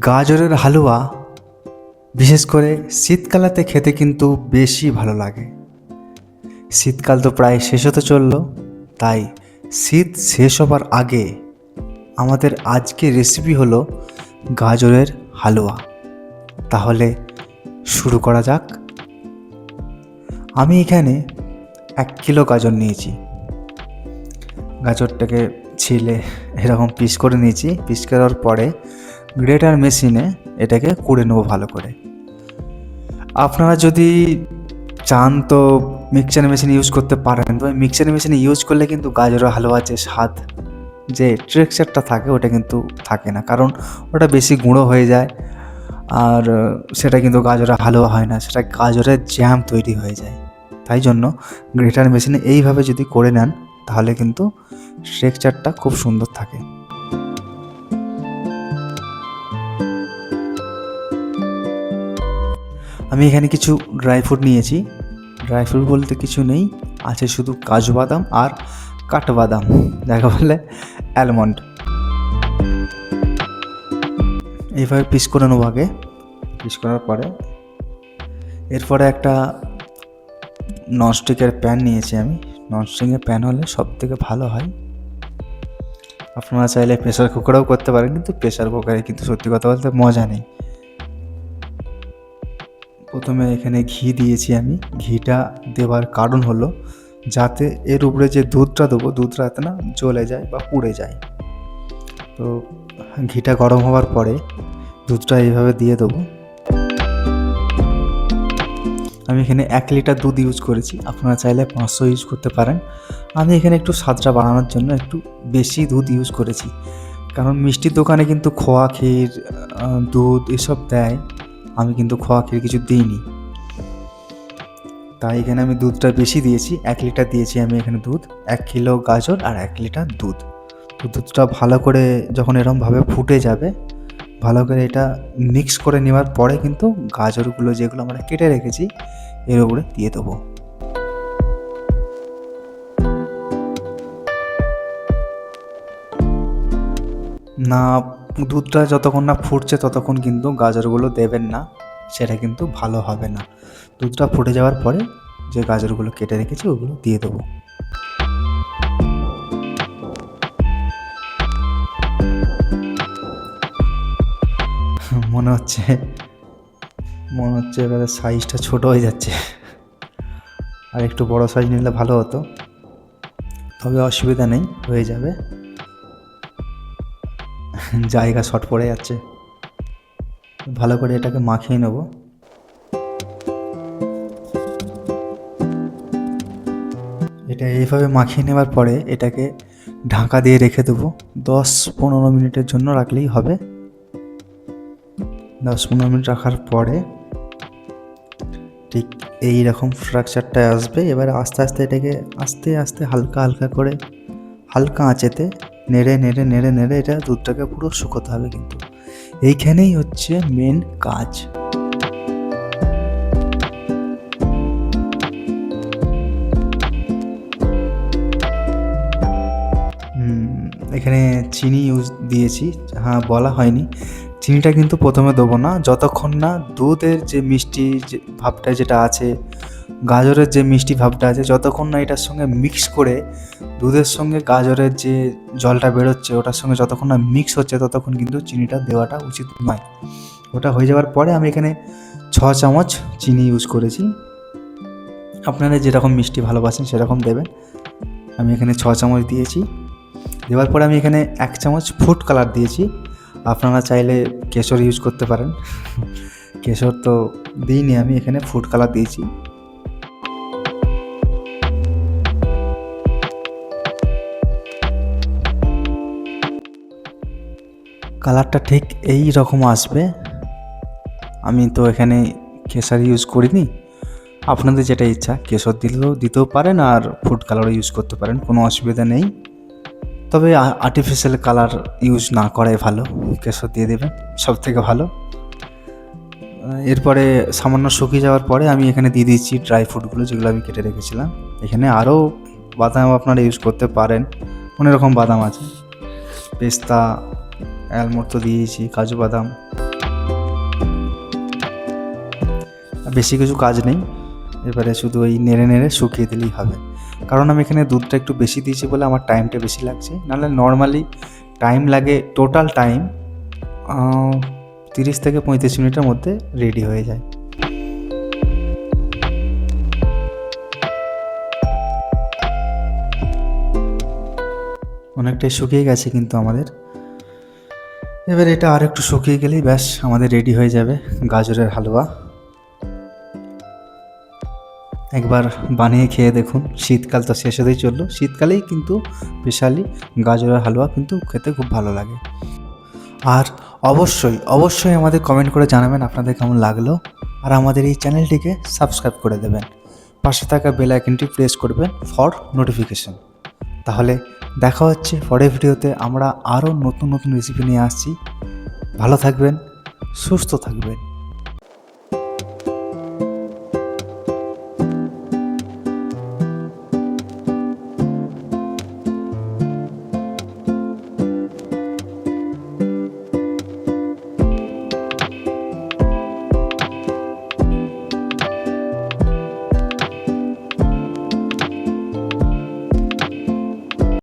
গাজরের হালুয়া বিশেষ করে শীতকালেতে খেতে কিন্তু বেশি ভালো লাগে। শীতকাল তো প্রায় শেষ হতে চলল, তাই শীত শেষ হবার আগে আমাদের আজকের রেসিপি হলো গাজরের হালুয়া। তাহলে শুরু করা যাক। আমি এখানে 1 কিলো গাজর নিয়েছি। গাজরটাকে ছিলে এরকম পিস করে নিয়েছি। পিস করার পরে গ্রেটার মেশিনে এটাকে কুড়ে নেবো ভালো করে। আপনারা যদি চান তো মিক্সচার মেশিন ইউজ করতে পারেন, তবে মিক্সচার মেশিনে ইউজ করলে কিন্তু গাজরের হালুয়ার যে স্বাদ, যে টেক্সচারটা থাকে ওটা কিন্তু থাকে না, কারণ ওটা বেশি গুঁড়ো হয়ে যায়। আর সেটা কিন্তু গাজরের হালুয়া হয় না, সেটা গাজরের জ্যাম তৈরি হয়ে যায়। তাই জন্য গ্রেটার মেশিনে এইভাবে যদি করে নেন তাহলে কিন্তু টেক্সচারটা খুব সুন্দর থাকে। আমি এখানে কিছু ড্রাই ফ্রুট নিয়েছি। ড্রাই ফ্রুট বলতে কিছু নেই, আছে শুধু কাজু বাদাম আর কাঠবাদাম, যাকে বলে অ্যালমন্ড। এইভাবে পিস করে নেবো আগে। পিস করার পরে এরপরে একটা ননস্টিকের প্যান নিয়েছি আমি। ননস্টিকের প্যান হলে সব থেকে ভালো হয়। আপনারা চাইলে প্রেসার কুকারেও করতে পারেন, কিন্তু প্রেসার কুকারে কিন্তু সত্যি কথা বলতে মজা নেই। প্রথমে এখানে ঘি দিয়েছি আমি। ঘিটা দেওয়ার কারণ হলো যাতে এর উপরে যে দুধটা দেবো, দুধটা যাতে না জ্বলে যায় বা পুড়ে যায়। তো ঘিটা গরম হওয়ার পরে দুধটা এইভাবে দিয়ে দেবো। আমি এখানে 1 লিটার দুধ ইউজ করেছি, আপনারা চাইলে 500 ইউজ করতে পারেন। আমি এখানে একটু স্বাদটা বাড়ানোর জন্য একটু বেশি দুধ ইউজ করেছি, কারণ মিষ্টির দোকানে কিন্তু খোয়া ক্ষীর, দুধ এসব দেয়। আমি কিন্তু খোয়া ক্ষীর কিছু দিইনি, তাই এখানে আমি দুধটা বেশি দিয়েছি। 1 লিটার দিয়েছি আমি এখানে দুধ, 1 কিলো গাজর আর 1 লিটার দুধ। তো দুধটা ভালো করে যখন এরকমভাবে ফুটে যাবে, ভালো করে এটা মিক্স করে নেওয়ার পরে কিন্তু গাজরগুলো যেগুলো আমরা কেটে রেখেছি এর উপরে দিয়ে দেবো। না, দুধটা যতক্ষণ না ফুটছে ততক্ষণ কিন্তু গাজরগুলো দেবেন না, সেটা কিন্তু ভালো হবে না। দুধটা ফুটে যাওয়ার পরে যে গাজরগুলো কেটে রেখেছি ওগুলো দিয়ে দেবো। মনে হচ্ছে এবারে সাইজটা ছোট হয়ে যাচ্ছে, আর একটু বড় সাইজ নিলে ভালো হতো, তবে অসুবিধা নেই, হয়ে যাবে। জায়গা শর্ট পড়ে যাচ্ছে। ভালো করে এটাকে মাখিয়ে নেব। এটা এইভাবে মাখিয়ে নেওয়ার পরে এটাকে ঢাকা দিয়ে রেখে দেবো 10-15 মিনিটের জন্য, রাখলেই হবে। 10-15 মিনিট রাখার পরে ঠিক এই রকম স্ট্রাকচারটা আসবে। এবার আস্তে আস্তে এটাকে আস্তে আস্তে হালকা হালকা করে হালকা আঁচেতে নেড়ে নেড়ে নেড়ে নেড়ে এটা দুধটাকে পুরো শুকোতে হবে। কিন্তু এইখানেই হচ্ছে মেন কাজ। এখানে চিনি ইউজ দিয়েছি, হ্যাঁ বলা হয়নি, চিনিটা কিন্তু প্রথমে দেবো না। যতক্ষণ না দুধের যে মিষ্টি যে ভাবটা যেটা আছে, গাজরের যে মিষ্টি ভাবটা আছে, যতক্ষণ না এটার সঙ্গে মিক্স করে দুধের সঙ্গে গাজরের যে জলটা বেরোচ্ছে ওটার সঙ্গে যতক্ষণ না মিক্স হচ্ছে ততক্ষণ কিন্তু চিনিটা দেওয়াটা উচিত নয়। ওটা হয়ে যাওয়ার পরে আমি এখানে 6 চামচ চিনি ইউজ করেছি। আপনারা যেরকম মিষ্টি ভালোবাসেন সেরকম দেবেন। আমি এখানে 6 চামচ দিয়েছি। দেওয়ার পরে আমি এখানে 1 চামচ ফুড কালার দিয়েছি। আপনারা চাইলে কেশর ইউজ করতে পারেন, কেশর তো দিইনি, আমি এখানে ফুড কালার দিয়েছি। কালারটা ঠিক এই রকম আসবে। আমি তো এখানে কেশর ইউজ করিনি, আপনাদের যেটা ইচ্ছা কেশর দিতেও পারেন আর ফুড কালারও ইউজ করতে পারেন, কোনো অসুবিধা নেই। তবে আর্টিফিশিয়াল কালার ইউজ না করাই ভালো, কেশর দিয়ে দেবেন সব থেকে ভালো। এরপরে সামান্য শুকিয়ে যাওয়ার পরে আমি এখানে দিয়ে দিচ্ছি ড্রাই ফ্রুটগুলো যেগুলো আমি কেটে রেখেছিলাম। এখানে আরও বাদাম আপনারা ইউজ করতে পারেন, অনেক রকম বাদাম আছে, পেস্তা, অ্যালমন্ড তো দিয়েছি, কাজু বাদাম। বেশি কিছু কাজ নেই, এবারে শুধু ওই নেড়ে নেড়ে শুকিয়ে দিলেই হবে। কারণ আমি এখানে দুধটা একটু বেশি দিয়েছি বলে আমার টাইমটা বেশি লাগছে, নাহলে নর্মালি টাইম লাগে, টোটাল টাইম 30 থেকে 35 মিনিটের মধ্যে রেডি হয়ে যায়। অনেকটাই শুকিয়ে গেছে কিন্তু আমাদের। এবার এটা আর একটু শুকিয়ে গেলেই ব্যাস আমাদের রেডি হয়ে যাবে গাজরের হালুয়া। একবার বানিয়ে খেয়ে দেখুন, শীতকাল তো শেষ হতেই চললো, শীতকালেই কিন্তু স্পেশালি গাজরের হালুয়া কিন্তু খেতে খুব ভালো লাগে। আর অবশ্যই আমাদের কমেন্ট করে জানাবেন আপনাদের কেমন লাগলো, আর আমাদের এই চ্যানেলটিকে সাবস্ক্রাইব করে দেবেন, পাশে থাকা বেল আইকনটি প্রেস করবেন ফর নোটিফিকেশন। তাহলে দেখা হচ্ছে পরের ভিডিওতে, আমরা আরও নতুন রেসিপি নিয়ে আসছি। ভালো থাকবেন, সুস্থ থাকবেন।